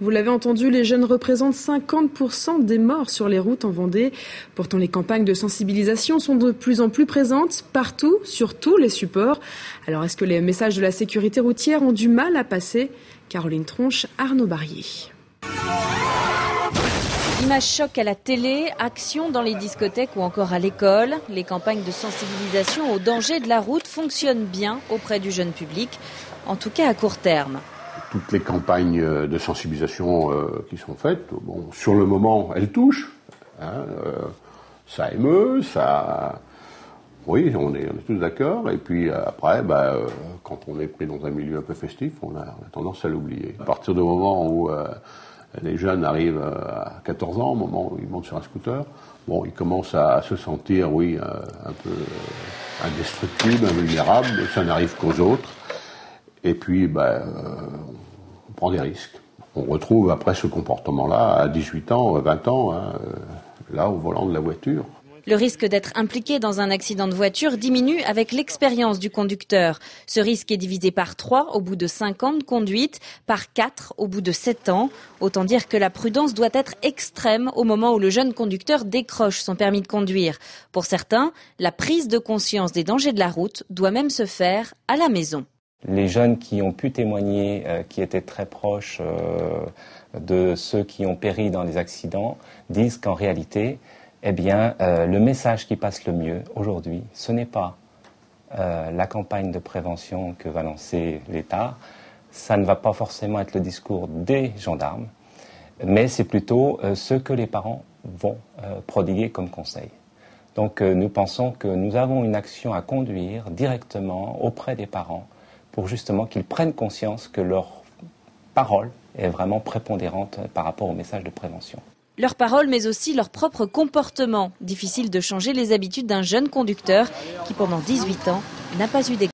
Vous l'avez entendu, les jeunes représentent 50% des morts sur les routes en Vendée. Pourtant, les campagnes de sensibilisation sont de plus en plus présentes, partout, sur tous les supports. Alors, est-ce que les messages de la sécurité routière ont du mal à passer? Caroline Tronche, Arnaud Barrier. Images choc à la télé, action dans les discothèques ou encore à l'école. Les campagnes de sensibilisation au danger de la route fonctionnent bien auprès du jeune public, en tout cas à court terme. Toutes les campagnes de sensibilisation qui sont faites, bon, sur le moment, elles touchent. Ça émeut, ça... Oui, on est tous d'accord. Et puis après, quand on est pris dans un milieu un peu festif, on a tendance à l'oublier. À partir du moment où les jeunes arrivent à 14 ans, au moment où ils montent sur un scooter, bon, ils commencent à se sentir, oui, un peu indestructibles, invulnérables. Ça n'arrive qu'aux autres. Et puis, on prend des risques. On retrouve après ce comportement-là à 18 ans, 20 ans, là au volant de la voiture. Le risque d'être impliqué dans un accident de voiture diminue avec l'expérience du conducteur. Ce risque est divisé par 3 au bout de 5 ans de conduite, par 4 au bout de 7 ans. Autant dire que la prudence doit être extrême au moment où le jeune conducteur décroche son permis de conduire. Pour certains, la prise de conscience des dangers de la route doit même se faire à la maison. Les jeunes qui ont pu témoigner, qui étaient très proches de ceux qui ont péri dans les accidents, disent qu'en réalité, le message qui passe le mieux aujourd'hui, ce n'est pas la campagne de prévention que va lancer l'État, ça ne va pas forcément être le discours des gendarmes, mais c'est plutôt ce que les parents vont prodiguer comme conseil. Donc nous pensons que nous avons une action à conduire directement auprès des parents pour justement qu'ils prennent conscience que leur parole est vraiment prépondérante par rapport au message de prévention. Leur parole, mais aussi leur propre comportement. Difficile de changer les habitudes d'un jeune conducteur qui, pendant 18 ans, n'a pas eu d'exemple.